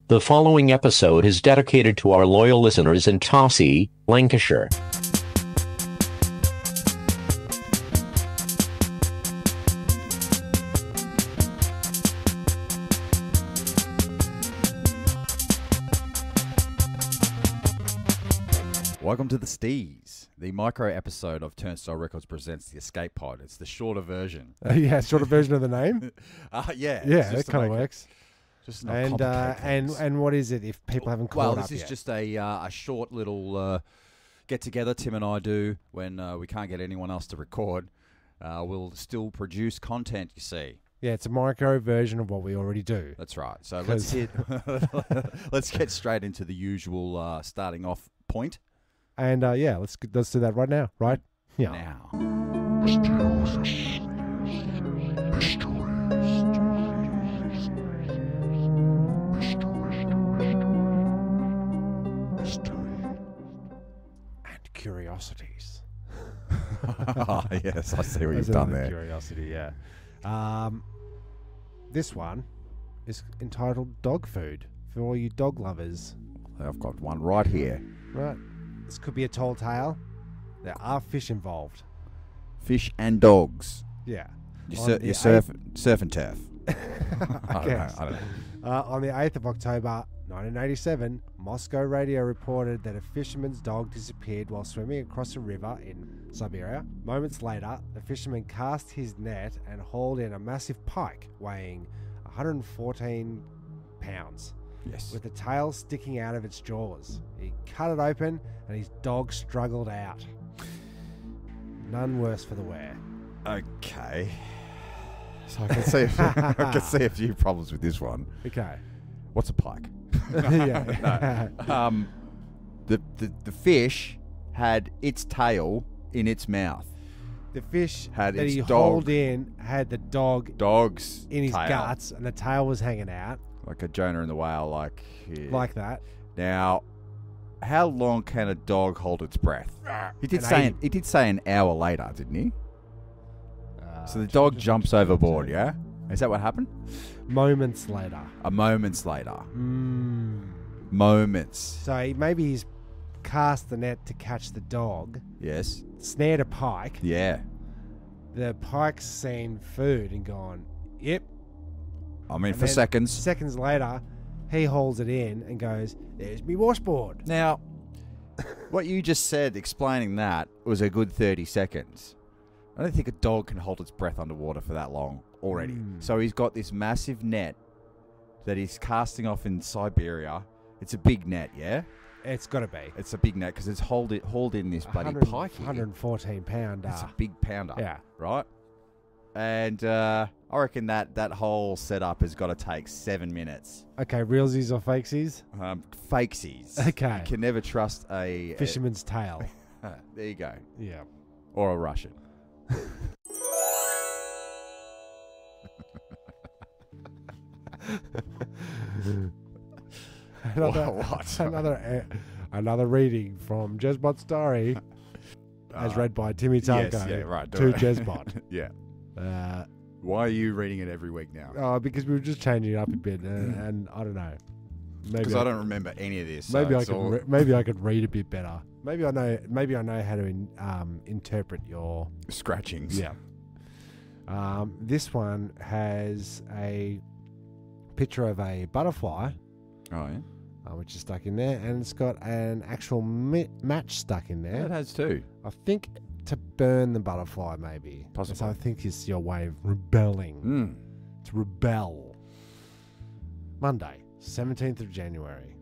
The following episode is dedicated to our loyal listeners in Tossy, Lancashire. Welcome to The Steez, the micro episode of Turnstyle Records Presents The Escape Pod. It's the shorter version. Yeah, shorter version of the name. Yeah, That kind of works. Just not complicate things. And what is it if people haven't caught up yet? Well, this is just a short little get together Tim and I do when we can't get anyone else to record. We'll still produce content, you see. Yeah, it's a micro version of what we already do. That's right. So let's get straight into the usual starting off point. And let's do that right now. Right? Yeah. Now. And curiosities. Yes, I see what you've done there. Curiosity, yeah. This one is entitled Dog Food for all you dog lovers. I've got one right here. Right. This could be a tall tale. There are fish involved. Fish and dogs. Yeah. You surf and turf. Okay. I don't know. On the 8th of October 1987, Moscow radio reported that a fisherman's dog disappeared while swimming across a river in Siberia. Moments later, the fisherman cast his net and hauled in a massive pike weighing 114 pounds. Yes. With the tail sticking out of its jaws. He cut it open and his dog struggled out. None worse for the wear. Okay. So I can see a few problems with this one. Okay. What's a pike? Yeah. No. The fish had its tail in its mouth. The fish Had that its he dog- hauled in had the dog's in his tail. guts, and the tail was hanging out Like a Jonah and the whale, like that. Now, how long can a dog hold its breath? He did An say an hour later, didn't he? So the dog jumps overboard, yeah? Is that what happened? Moments later. Moments later. Moments. So maybe he's cast the net to catch the dog, Yes. snared a pike. Yeah. The pike's seen food and gone, yep. I mean, And for then seconds. Seconds later, he hauls it in and goes, there's me washboard. Now, what you just said, explaining that, was a good 30 seconds. I don't think a dog can hold its breath underwater for that long already. So he's got this massive net that he's casting off in Siberia. It's a big net, yeah? It's got to be. It's a big net because it's hauled in this bloody 100 pike here. 114 pounder. It's a big pounder. Yeah. Right? And I reckon that whole setup has got to take 7 minutes. Okay, realsies or fakesies? Fakesies. Okay. You can never trust a... Fisherman's tail. There you go. Yeah. Or a Russian. Another reading from Jezbot's story, as read by Timmy Tarko. Yes, yeah, right. To Jezbot. Yeah. Why are you reading it every week now? Because we were just changing it up a bit, and I don't know. Because I don't remember any of this. Maybe so maybe I could read a bit better. Maybe I know how to interpret your scratchings. Yeah. This one has a picture of a butterfly. Oh, yeah. Which is stuck in there, and it's got an actual match stuck in there. It has too. I think to burn the butterfly, maybe. Possibly. So I think it's your way of rebelling. To rebel. Monday, 17th of January.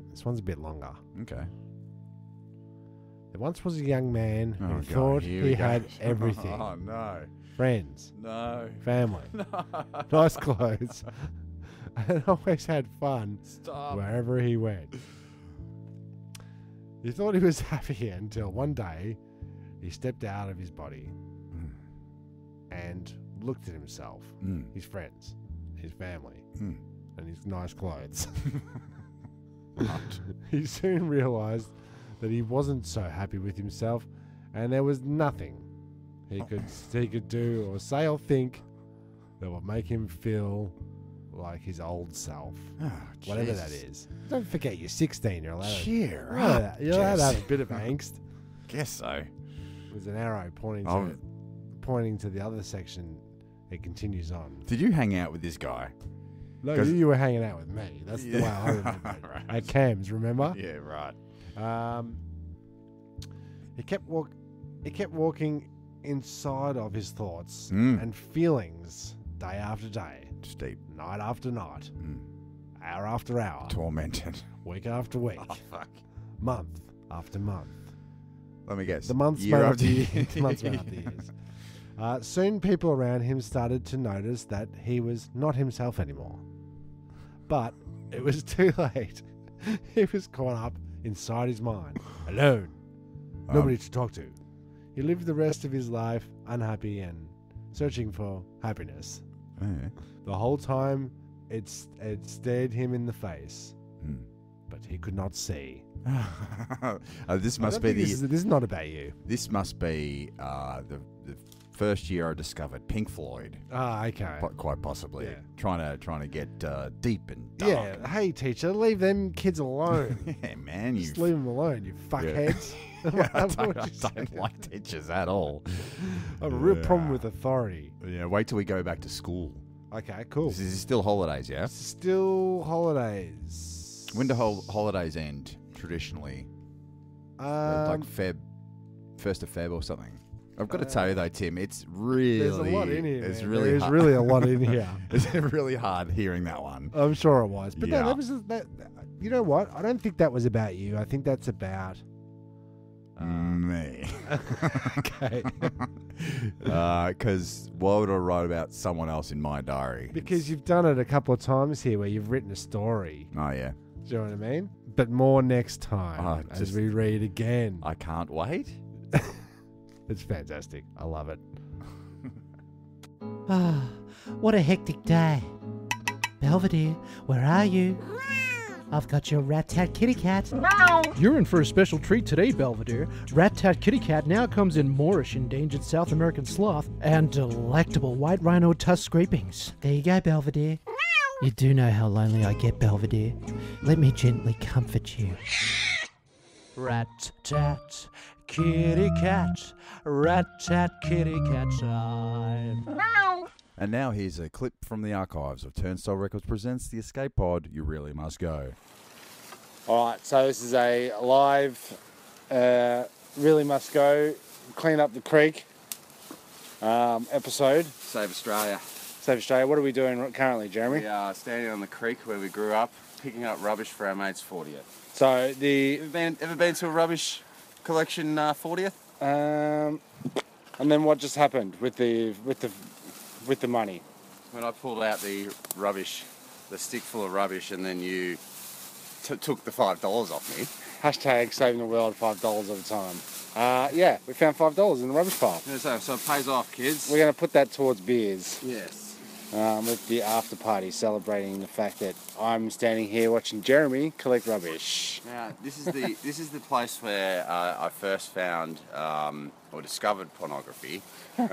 This one's a bit longer. Okay. There once was a young man who God, thought here he we go. had everything. Oh, no. Friends. No. Family. No. Nice clothes. And always had fun Stop. wherever he went. He thought he was happy until one day he stepped out of his body and looked at himself, his friends, his family, and his nice clothes. He soon realized that he wasn't so happy with himself, and there was nothing he could do or say or think that would make him feel like his old self. Oh, Whatever that Jesus. is. Don't forget you're 16. You're allowed Cheer to, up, you're allowed to Jess. have a bit of angst. Guess so. There's an arrow pointing to the other section. It continues on. Did you hang out with this guy? No, 'Cause- you were hanging out with me. That's the way I remember it. Right. At Cam's, remember? Yeah, right. He kept walking inside of his thoughts Mm. and feelings day after day, Steep. night after night, Mm. hour after hour, Tormented. week after week, Oh, fuck. month after month. Let me guess. The months Year made up after the year. years. The months made up the years. Soon people around him started to notice that he was not himself anymore. But it was too late. He was caught up inside his mind, alone. Nobody to talk to. He lived the rest of his life unhappy and searching for happiness. Yeah. The whole time it stared him in the face, Mm. but he could not see. This must be this is not about you. This must be the first year I discovered Pink Floyd. Ah, okay. Quite possibly. Yeah. Trying to get deep and dark. Yeah, hey teacher, leave them kids alone. Yeah, man, you Just leave them alone, you fuckheads. I What would you say? don't like teachers at all. I have a real problem with authority. Yeah, wait till we go back to school. Okay, cool. This is still holidays, yeah? Still holidays. When do holidays end traditionally? Like Feb, 1st of Feb or something. I've got to tell you though, Tim, it's really there's a lot in here. It's Man. really There's hard. really a lot in here. It's really hard hearing that one. I'm sure it was, but Yeah. no, that was that. You know what? I don't think that was about you. I think that's about Me. okay. Because why would I write about someone else in my diary? Because you've done it a couple of times here, where you've written a story. Oh yeah, Do you know what I mean? But more next time as just- we read again. I can't wait. It's fantastic. I love it. Ah, what a hectic day. Belvedere, where are you? I've got your rat-tat kitty cat. You're in for a special treat today, Belvedere. Rat-tat kitty cat now comes in Moorish endangered South American sloth and delectable white rhino tusk scrapings. There you go, Belvedere. You do know how lonely I get, Belvedere. Let me gently comfort you. Rat-tat kitty cat. Rat-tat kitty cat time. And now here's a clip from the archives of Turnstyle Records presents The Escape Pod. You really must go. All right, so this is a live, really must go, clean up the creek episode. Save Australia. Save Australia. What are we doing currently, Jeremy? We are standing on the creek where we grew up, picking up rubbish for our mate's 40th. So the Ever been to a rubbish collection 40th? and then what just happened with the money? When I pulled out the rubbish, the stick full of rubbish, and then you took the $5 off me. Hashtag saving the world $5 at a time. Yeah, we found $5 in the rubbish pile. Yeah, so it pays off, kids. We're going to put that towards beers Yes. with the after party, celebrating the fact that I'm standing here watching Jeremy collect rubbish. Now this is the place where I first found or discovered pornography when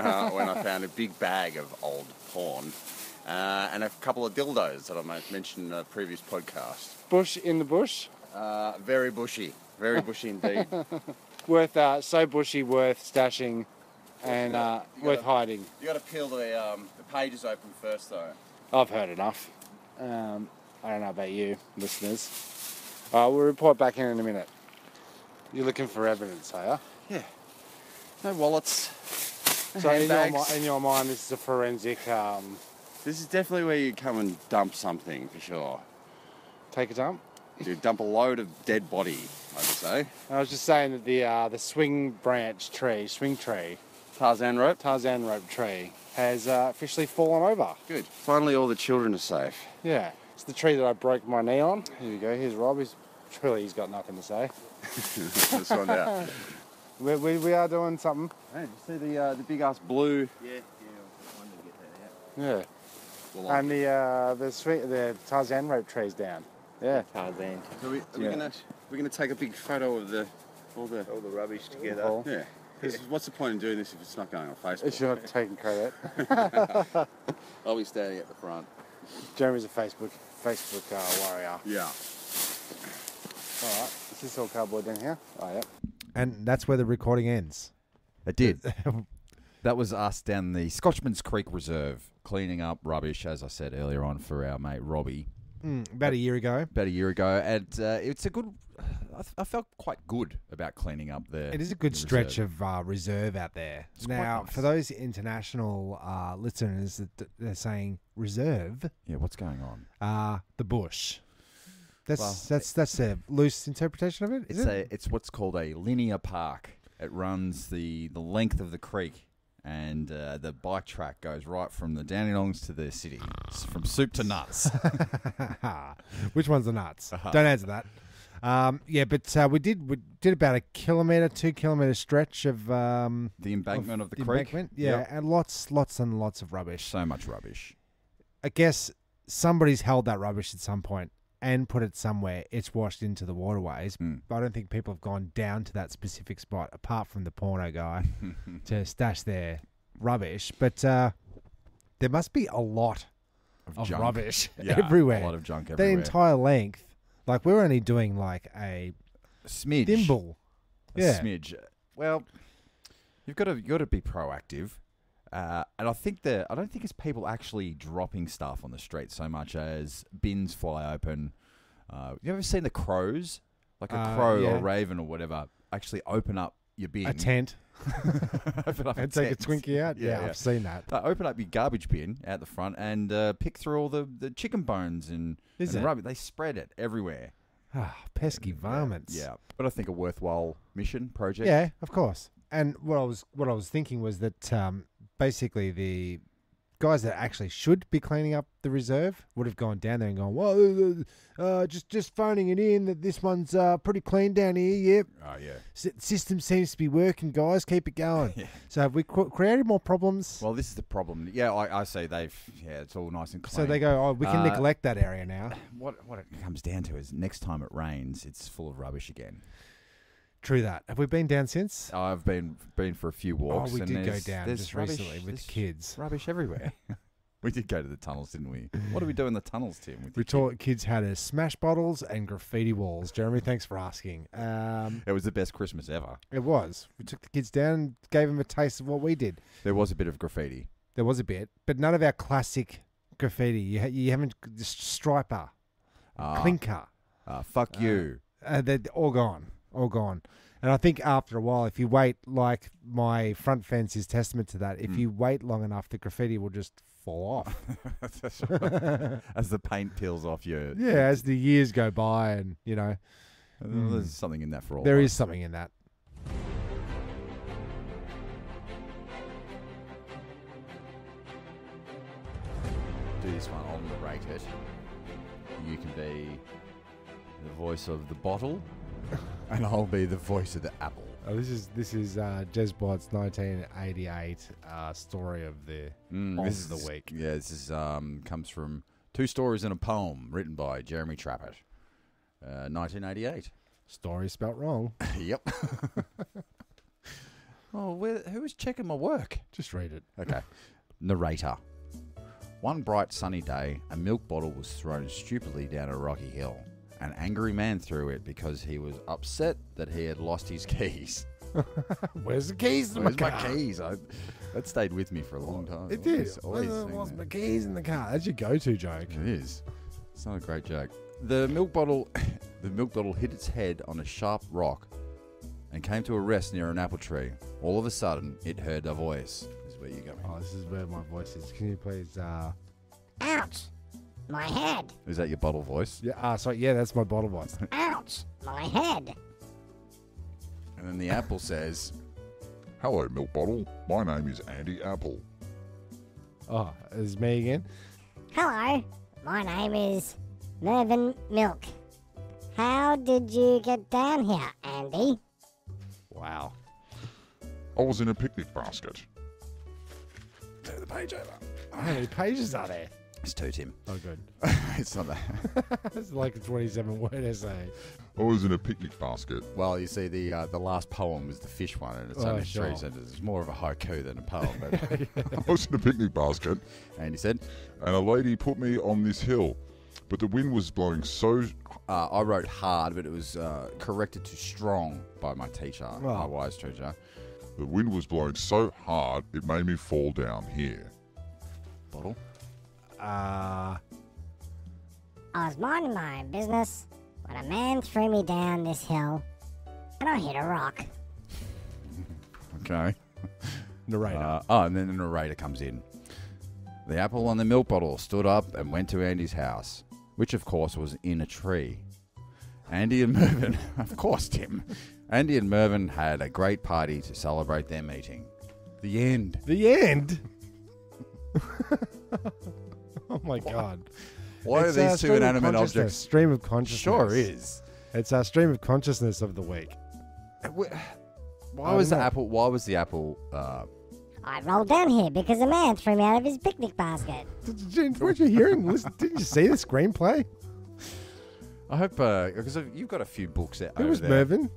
I found a big bag of old porn and a couple of dildos that I might mention in a previous podcast. Bush in the bush. Very bushy indeed. Worth so bushy, worth stashing, and worth hiding. You got to peel the pages open first though. I've heard enough. I don't know about you, listeners. We'll report back in a minute. You're looking for evidence, are you? Yeah. No wallets. No So handbags. in your mind, this is a forensic. This is definitely where you come and dump something for sure. Take a dump. You dump a load of dead body, I'd say. I was just saying that the swing tree, Tarzan rope. Tarzan rope tree, has officially fallen over. Good. Finally, all the children are safe. Yeah, it's the tree that I broke my knee on. Here we go. Here's Rob. He's got nothing to say. Let's find out. We are doing something. Hey, did you see the big ass blue? Yeah. Well, And the Tarzan rope tree's down. Yeah. Tarzan. So we're gonna take a big photo of all the All the rubbish together. Cool. yeah. 'Cause what's the point in doing this if it's not going on Facebook? If you're not taking credit. I'll be standing at the front. Jeremy's a Facebook warrior. Yeah. All right. Is this all cardboard down here? Oh, yeah. And that's where the recording ends. It did. That was us down the Scotchman's Creek Reserve, cleaning up rubbish, as I said earlier on, for our mate Robbie. About a year ago. And it's a good... I felt quite good about cleaning up there. It is a good stretch of reserve out there. It's now, quite nice. for those international listeners that they're saying reserve, Yeah, what's going on? the bush. That's a loose interpretation of it. It's what's called a linear park. It runs the length of the creek, and the bike track goes right from the Dandenongs to the city. It's from soup to nuts. Which one's the nuts? Don't answer that. But we did about a 2 kilometre stretch of The embankment of the creek. Embankment, Yep. and lots and lots of rubbish. So much rubbish. I guess somebody's held that rubbish at some point and put it somewhere. It's washed into the waterways. But I don't think people have gone down to that specific spot, apart from the porno guy, to stash their rubbish. But there must be a lot of junk. rubbish Yeah, everywhere. a lot of junk The everywhere. entire length. Like, we're only doing like a Smidge. thimble. A smidge. Well, you've got to be proactive. And I don't think it's people actually dropping stuff on the street so much as bins fly open. You ever seen the crows? Like a crow or a raven or whatever actually open up your bin. A tent. Open up And take a Twinkie out. Yeah, yeah. I've seen that. Open up your garbage bin out the front and pick through all the chicken bones and rubbish. They spread it everywhere. Pesky varmints. Yeah, but I think a worthwhile mission project. Yeah, of course. And what I was thinking was that basically the guys that actually should be cleaning up the reserve would have gone down there and gone, well, just phoning it in that this one's pretty clean down here. Yep. Oh yeah. System seems to be working, guys. Keep it going. Yeah. So have we created more problems? Well, this is the problem. Yeah, I say it's all nice and clean. So they go, we can neglect that area now. What it comes down to is next time it rains, it's full of rubbish again. True that. Have we been down since? I've been for a few walks. We and did go there's down just rubbish, recently with there's the kids. Rubbish everywhere. We did go to the tunnels, didn't we? What do we do in the tunnels, Tim? We taught kids how to smash bottles and graffiti walls. Jeremy, thanks for asking. It was the best Christmas ever. It was. We took the kids down and gave them a taste of what we did. There was a bit of graffiti. There was a bit, but none of our classic graffiti. You haven't the striper, clinker. Fuck you. They're all gone. All gone. And I think after a while, if you wait, like my front fence is testament to that, if you wait long enough, the graffiti will just fall off. That's right. As the paint peels off your... Yeah, as the years go by and, you know. There's something in that for all There of is us. something in that. Do this one, I'll narrate it. You can be the voice of the bottle, and I'll be the voice of the apple. Oh, this is Jezbot's 1988 story of the week. Yeah, this is comes from Two Stories and a Poem, written by Jeremy Trappett, 1988. Story spelt wrong. Yep. Who was checking my work? Just read it. Okay. Narrator. One bright sunny day, a milk bottle was thrown stupidly down a rocky hill. An angry man threw it because he was upset that he had lost his keys. Where's the keys to Where's my my car? keys? That stayed with me for a long time. It did. Always I saying lost that. my keys in the car. That's your go-to joke. It is. It's not a great joke. The milk bottle hit its head on a sharp rock and came to a rest near an apple tree. All of a sudden, it heard a voice. This is where you go. Oh, this is where my voice is. Can you please... Ouch! My head! Is that your bottle voice? Yeah, sorry. Yeah, that's my bottle voice. Ouch! My head! And then the apple says, Hello, milk bottle. My name is Andy Apple. Oh, it's me again. Hello, my name is Mervyn Milk. How did you get down here, Andy? Wow. I was in a picnic basket. turn the page over. How many pages are there? It's 2, Tim. Oh, good. It's not that. It's like a 27-word essay. I was in a picnic basket. Well, you see, the last poem was the fish one, and it's Oh, only sure. 3 sentences. It's more of a haiku than a poem. But I was in a picnic basket, and he said, and a lady put me on this hill, but the wind was blowing so... I wrote hard, but it was corrected to strong by my teacher, my wise teacher. The wind was blowing so hard, it made me fall down here. Bottle. I was minding my own business when a man threw me down this hill and I hit a rock. Okay. Narrator. And then the narrator comes in. The apple on the milk bottle stood up and went to Andy's house, which of course was in a tree. Andy and Mervyn, of course, Tim. Andy and Mervyn had a great party to celebrate their meeting. The end. The end? Oh, my God. Why are these two inanimate objects? Stream of consciousness. Sure is. It's our stream of consciousness of the week. Why was the apple? I rolled down here because a man threw me out of his picnic basket. Weren't you hearing? Didn't you see the screenplay? I hope because you've got a few books out. Who was there. Mervyn?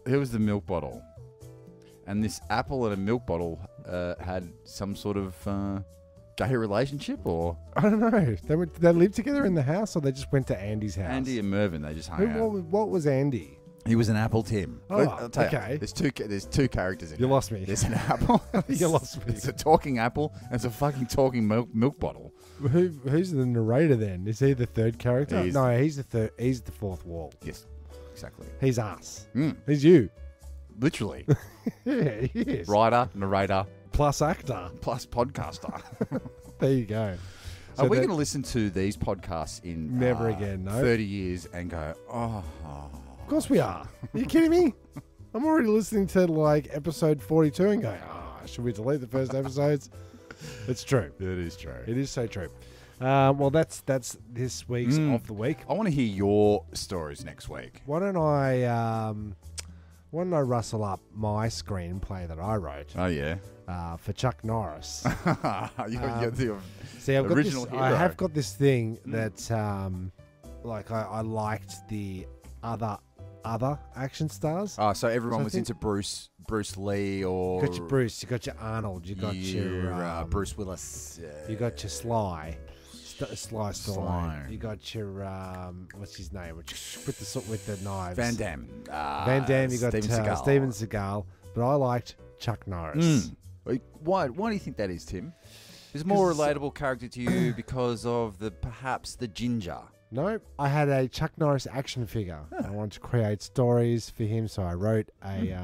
Who was the milk bottle? And this apple and a milk bottle had some sort of gay relationship, or I don't know. Did they live together in the house, or they just went to Andy's house? Andy and Mervyn, they just hung out. What was Andy? He was an apple, Tim. Oh, I'll tell okay. You, there's two characters in You it. lost me. There's an apple. You lost me. It's a talking apple. And it's a fucking talking milk bottle. Who's the narrator then? Is he the third character? He's the third. He's the fourth wall. Yes, exactly. He's us. Mm. He's you. Literally. Yeah, he is. Writer, narrator, Plus actor. plus podcaster. There you go. Are we going to listen to these podcasts in Never again, no. 30 years and go, oh. Of course we are. Are you kidding me? I'm already listening to like episode 42 and going, should we delete the first episodes? It's true. It is true. It is so true. Well, that's this week's Of the Week. I want to hear your stories next week. Why don't I rustle up my screenplay that I wrote? Oh, yeah. For Chuck Norris. You're the See, I've original got this, hero. I have got this thing that, I liked the other action stars. Oh, so everyone So I was think- into Bruce Lee or... You got your Bruce, you got your Arnold, you got your Bruce Willis. you got your Sly Stallone. Stallone. You got your what's his name? With the knives. Van Damme. Van Damme. You got Steven Seagal. But I liked Chuck Norris. Why do you think that is, Tim? Is a more relatable character to you because of perhaps the ginger? No, I had a Chuck Norris action figure. I wanted to create stories for him, so I wrote a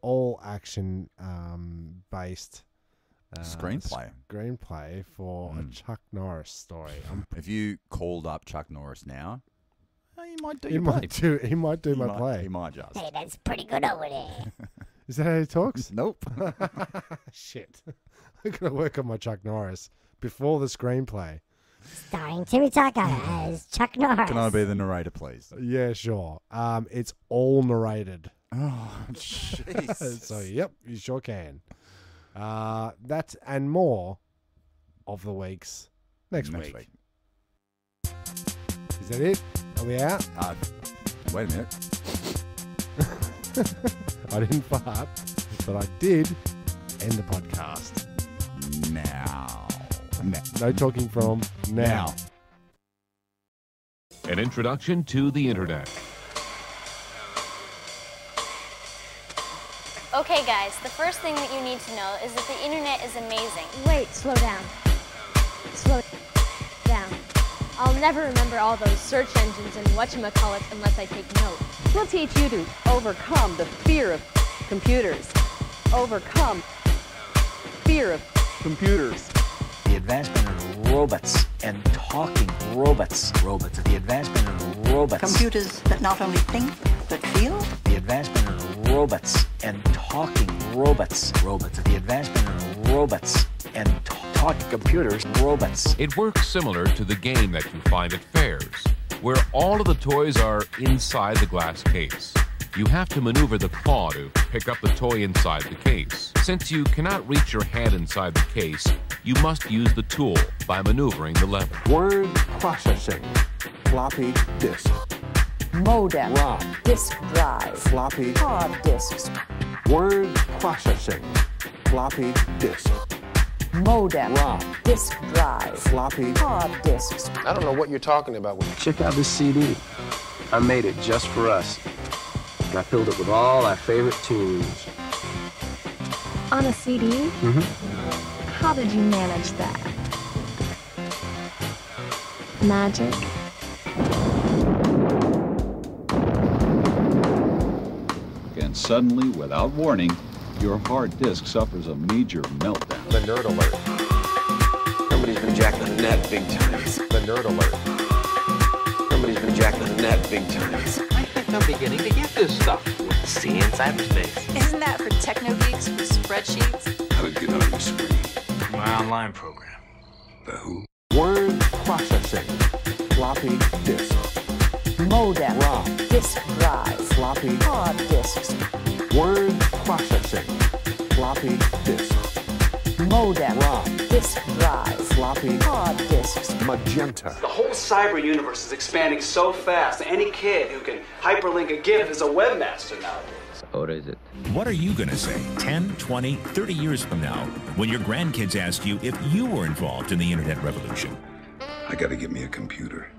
all action based screenplay for a Chuck Norris story. If you called up Chuck Norris now, he might do He might do my play. He might just. Hey, that's pretty good over there. Is that how he talks? Nope. Shit. I'm going to work on my Chuck Norris before the screenplay. Starring Timmy Tucker as Chuck Norris. Can I be the narrator, please? Yeah, sure. It's all narrated. Oh, jeez. So, yep, you sure can. That and more of the weeks next week. Is that it? Are we out? Wait a minute. I didn't fart, but I did end the podcast. Now. No talking from now. An introduction to the Internet. Okay, guys, the first thing that you need to know is that the Internet is amazing. Wait, slow down. Slow down. I'll never remember all those search engines and whatchamacallits unless I take notes. We'll teach you to overcome the fear of computers. Overcome fear of computers. The advancement of robots and talking robots. The advancement of robots. Computers that not only think, but feel. The advancement of robots and talking robots. The advancement of robots and talking computers. Robots. It works similar to the game that you find at fairs, where all of the toys are inside the glass case. You have to maneuver the claw to pick up the toy inside the case. Since you cannot reach your hand inside the case, you must use the tool by maneuvering the lever. Word processing. Floppy disk. Modem. ROM. Disk drive. Floppy. Hard disks. Word processing. Floppy disk. Modem. ROM. Disk drive. Floppy. Hard disks. I don't know what you're talking about. Check out this CD. I made it just for us. And I filled it with all our favorite tunes. On a CD? Mm-hmm. How did you manage that? Magic? And suddenly, without warning, your hard disk suffers a major meltdown. The Nerd Alert. Somebody's been jacking the net big time. The Nerd Alert. Somebody's been jacking the net big time. I think I'm beginning to get this stuff. See in cyberspace. Isn't that for techno geeks with spreadsheets? How to get on your screen. My online program. The who? Word processing. Floppy disk. Modem. ROM. Disk drive. Floppy. Hard disks. Word processing. Floppy disk. Modem. ROM. Disk drive. Floppy. Hard disks. Magenta. The whole cyber universe is expanding so fast that any kid who can hyperlink a GIF is a webmaster nowadays. Or is it? What are you going to say 10, 20, 30 years from now when your grandkids ask you if you were involved in the internet revolution? I gotta get me a computer.